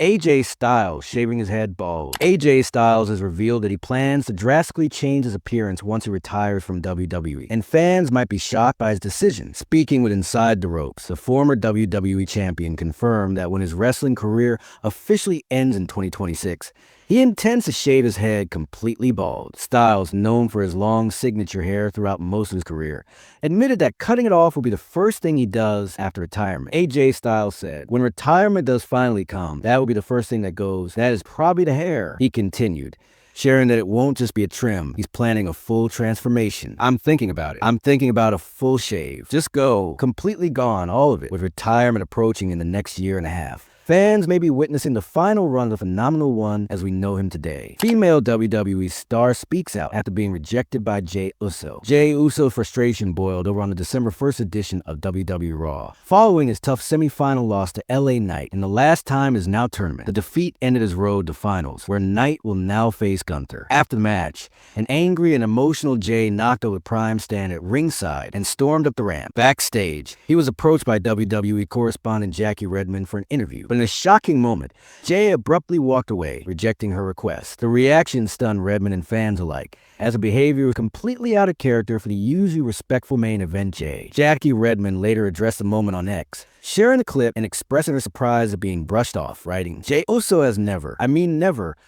AJ Styles shaving his head bald. AJ Styles has revealed that he plans to drastically change his appearance once he retires from WWE, and fans might be shocked by his decision. Speaking with Inside the Ropes, the former WWE champion confirmed that when his wrestling career officially ends in 2026, he intends to shave his head completely bald. Styles, known for his long signature hair throughout most of his career, admitted that cutting it off will be the first thing he does after retirement. AJ Styles said, "When retirement does finally come, that will be the first thing that goes. That is probably the hair." He continued, sharing that it won't just be a trim. He's planning a full transformation. "I'm thinking about it. I'm thinking about a full shave. Just go. Completely gone, all of it, with retirement approaching in the next year and a half." Fans may be witnessing the final run of the Phenomenal One as we know him today. Female WWE star speaks out after being rejected by Jey Uso. Jey Uso's frustration boiled over on the December 1st edition of WWE RAW. Following his tough semi-final loss to LA Knight in the last time is now tournament, the defeat ended his road to finals, where Knight will now face Gunther. After the match, an angry and emotional Jey knocked over Prime stand at ringside and stormed up the ramp. Backstage, he was approached by WWE correspondent Jackie Redmond for an interview, but in a shocking moment, Jey abruptly walked away, rejecting her request. The reaction stunned Redmond and fans alike, as her behavior was completely out of character for the usually respectful main event Jey. Jackie Redmond later addressed the moment on X, sharing the clip and expressing her surprise at being brushed off, writing, "Jey Uso has never,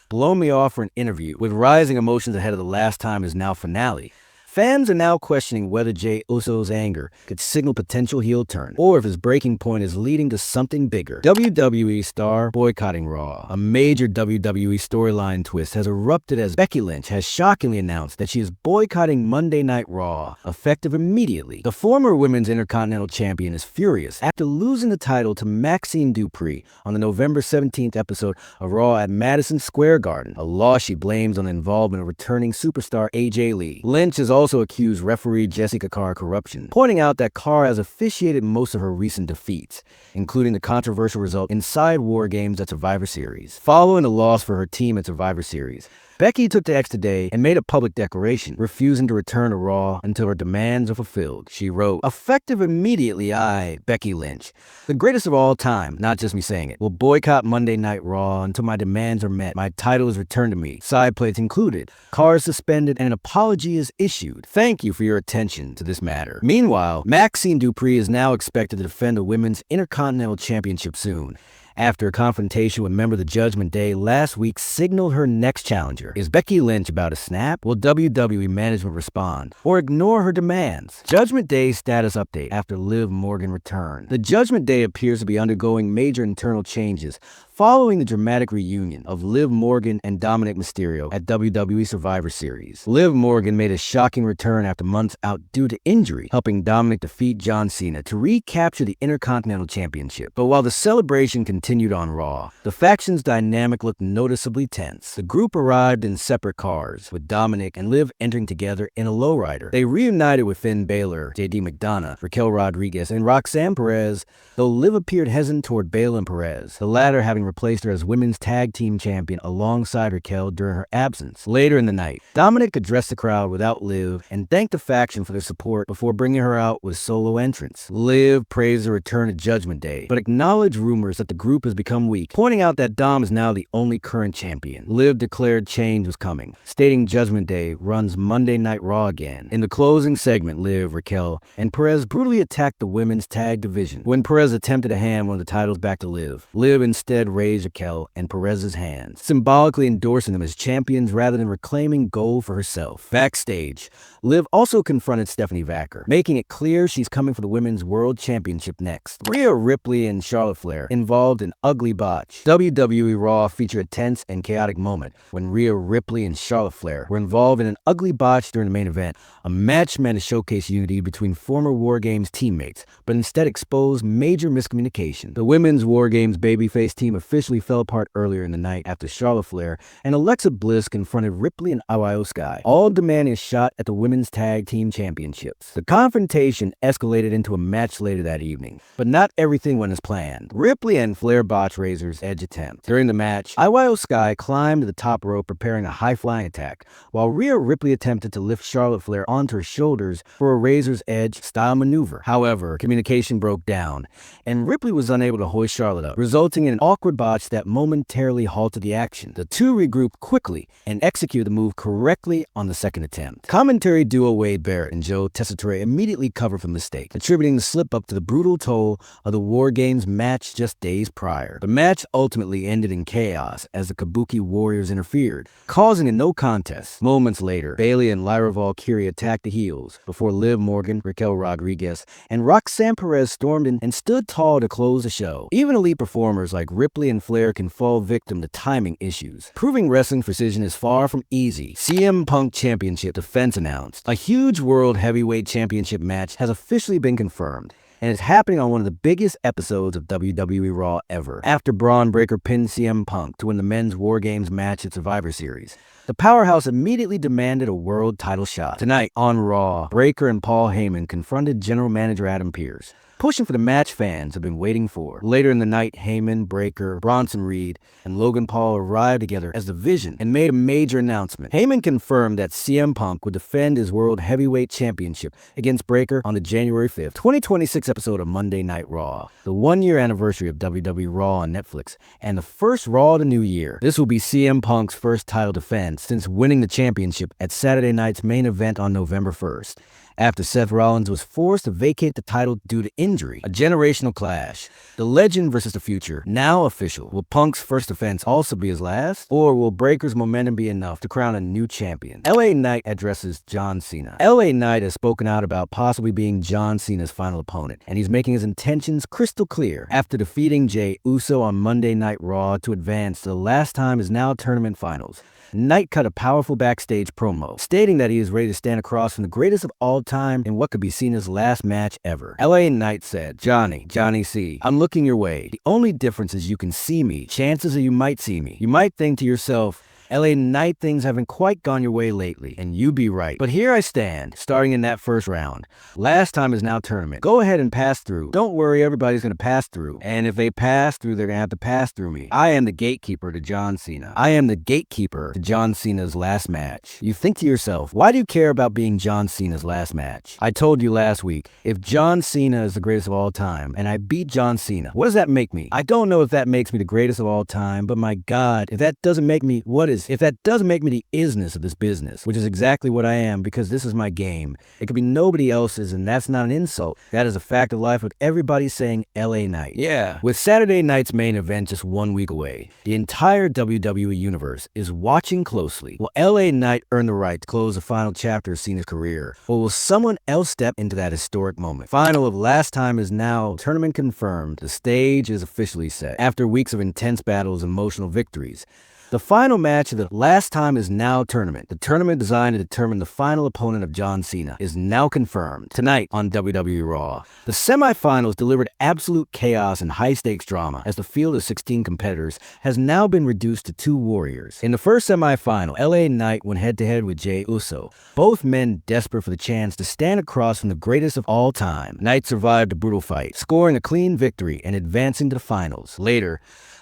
blown me off for an interview, with rising emotions ahead of the last time is now finale." Fans are now questioning whether Jey Uso's anger could signal potential heel turn, or if his breaking point is leading to something bigger. WWE star boycotting RAW. A major WWE storyline twist has erupted as Becky Lynch has shockingly announced that she is boycotting Monday Night Raw, effective immediately. The former Women's Intercontinental Champion is furious after losing the title to Maxine Dupree on the November 17th episode of Raw at Madison Square Garden, a loss she blames on the involvement of returning superstar AJ Lee. Lynch is also accused referee Jessica Carr of corruption, pointing out that Carr has officiated most of her recent defeats, including the controversial result inside War Games at Survivor Series. Following the loss for her team at Survivor Series, Becky took to X today and made a public declaration, refusing to return to Raw until her demands are fulfilled. She wrote, "Effective immediately, I, Becky Lynch, the greatest of all time, not just me saying it, will boycott Monday Night Raw until my demands are met. My title is returned to me, side plates included. Car is suspended and an apology is issued. Thank you for your attention to this matter." Meanwhile, Maxine Dupree is now expected to defend the Women's Intercontinental Championship soon, after a confrontation with a member of the Judgment Day last week signaled her next challenger. Is Becky Lynch about to snap? Will WWE management respond or ignore her demands? Judgment Day status update after Liv Morgan return. The Judgment Day appears to be undergoing major internal changes following the dramatic reunion of Liv Morgan and Dominik Mysterio at WWE Survivor Series. Liv Morgan made a shocking return after months out due to injury, helping Dominik defeat John Cena to recapture the Intercontinental Championship. But while the celebration continued on Raw, the factions' dynamic looked noticeably tense. The group arrived in separate cars, with Dominik and Liv entering together in a lowrider. They reunited with Finn Balor, JD McDonough, Raquel Rodriguez, and Roxanne Perez, though Liv appeared hesitant toward Balor and Perez, the latter having replaced her as women's tag team champion alongside Raquel during her absence. Later in the night, Dominik addressed the crowd without Liv and thanked the faction for their support before bringing her out with solo entrance. Liv praised the return to Judgment Day, but acknowledged rumors that the group has become weak, pointing out that Dom is now the only current champion. Liv declared change was coming, stating Judgment Day runs Monday Night Raw again. In the closing segment, Liv, Raquel, and Perez brutally attacked the women's tag division. When Perez attempted to hand one of the titles back to Liv, Liv instead raised Raquel and Perez's hands, symbolically endorsing them as champions rather than reclaiming gold for herself. Backstage, Liv also confronted Stephanie Vacker, making it clear she's coming for the Women's World Championship next. Rhea Ripley and Charlotte Flair involved in ugly botch. WWE RAW featured a tense and chaotic moment when Rhea Ripley and Charlotte Flair were involved in an ugly botch during the main event. A match meant to showcase unity between former War Games teammates, but instead exposed major miscommunication. The Women's War Games babyface team officially fell apart earlier in the night after Charlotte Flair and Alexa Bliss confronted Ripley and Io Sky, all demanding a shot at the Women's Tag Team Championships. The confrontation escalated into a match later that evening, but not everything went as planned. Ripley and Flair botched Razor's edge attempt. During the match, Io Sky climbed to the top rope preparing a high-flying attack, while Rhea Ripley attempted to lift Charlotte Flair onto her shoulders for a Razor's Edge style maneuver. However, communication broke down, and Ripley was unable to hoist Charlotte up, resulting in an awkward awkward botch that momentarily halted the action. The two regrouped quickly and executed the move correctly on the second attempt. Commentary duo Wade Barrett and Joe Tessitore immediately covered for the mistake, attributing the slip-up to the brutal toll of the War Games match just days prior. The match ultimately ended in chaos as the Kabuki Warriors interfered, causing a no contest. Moments later, Bayley and Lyra Valkyrie attacked the heels before Liv Morgan, Raquel Rodriguez, and Roxanne Perez stormed in and stood tall to close the show. Even elite performers like Ripley and Flair can fall victim to timing issues. Proving wrestling precision is far from easy. CM Punk Championship defense announced. A huge World Heavyweight Championship match has officially been confirmed, and it's happening on one of the biggest episodes of WWE RAW ever. After Bron Breakker pinned CM Punk to win the men's War Games match at Survivor Series, the powerhouse immediately demanded a world title shot. Tonight on Raw, Breakker and Paul Heyman confronted General Manager Adam Pearce, pushing for the match fans have been waiting for. Later in the night, Heyman, Breakker, Bronson Reed, and Logan Paul arrived together as the Vision and made a major announcement. Heyman confirmed that CM Punk would defend his World Heavyweight Championship against Breakker on the January 5th, 2026 episode of Monday Night Raw, the one-year anniversary of WWE RAW on Netflix, and the first Raw of the new year. This will be CM Punk's first title defense since winning the championship at Saturday night's main event on November 1st. After Seth Rollins was forced to vacate the title due to injury. A generational clash. The legend versus the future, now official. Will Punk's first defense also be his last? Or will Breakker's momentum be enough to crown a new champion? LA Knight addresses John Cena. LA Knight has spoken out about possibly being John Cena's final opponent, and he's making his intentions crystal clear. After defeating Jey Uso on Monday Night Raw to advance to the last time is now tournament finals, Knight cut a powerful backstage promo, stating that he is ready to stand across from the greatest of all time in what could be Cena's last match ever. LA Knight said, Johnny C, I'm looking your way. The only difference is you can see me. Chances are you might see me. You might think to yourself, LA Knight, things haven't quite gone your way lately, and you be right. But here I stand, starting in that first round. Last time is now tournament. Go ahead and pass through. Don't worry, everybody's gonna pass through. And if they pass through, they're gonna have to pass through me. I am the gatekeeper to John Cena. I am the gatekeeper to John Cena's last match. You think to yourself, why do you care about being John Cena's last match? I told you last week, if John Cena is the greatest of all time, and I beat John Cena, what does that make me? I don't know if that makes me the greatest of all time, but my God, if that doesn't make me, what is? If that doesn't make me the isness of this business, which is exactly what I am because this is my game. It could be nobody else's, and that's not an insult. That is a fact of life with everybody saying LA Knight. Yeah, with Saturday night's main event just 1 week away, the entire WWE universe is watching closely. Will LA Knight earn the right to close the final chapter of Cena's career, or will someone else step into that historic moment? Final of last time is now tournament confirmed. The stage is officially set. After weeks of intense battles and emotional victories, the final match of the last time is now tournament. The tournament designed to determine the final opponent of John Cena is now confirmed tonight on WWE RAW. The semifinals delivered absolute chaos and high-stakes drama as the field of 16 competitors has now been reduced to 2 warriors. In the first semifinal, LA Knight went head-to-head with Jey Uso, both men desperate for the chance to stand across from the greatest of all time. Knight survived the brutal fight, scoring a clean victory and advancing to the finals. Later,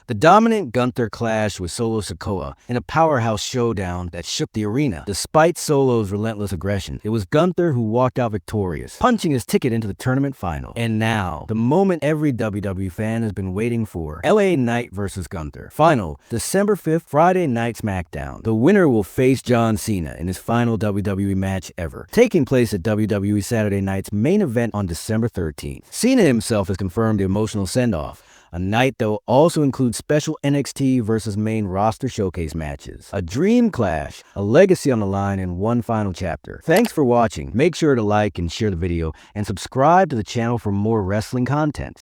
the dominant Gunther clashed with Solo Sikoa in a powerhouse showdown that shook the arena. Despite Solo's relentless aggression, it was Gunther who walked out victorious, punching his ticket into the tournament final. And now, the moment every WWE fan has been waiting for. LA Knight versus Gunther. Final, December 5th, Friday Night SmackDown. The winner will face John Cena in his final WWE match ever, taking place at WWE Saturday Night's main event on December 13th. Cena himself has confirmed the emotional send-off, a night that will also include special NXT versus main roster showcase matches, a dream clash, a legacy on the line, and one final chapter. Thanks for watching. Make sure to like and share the video and subscribe to the channel for more wrestling content.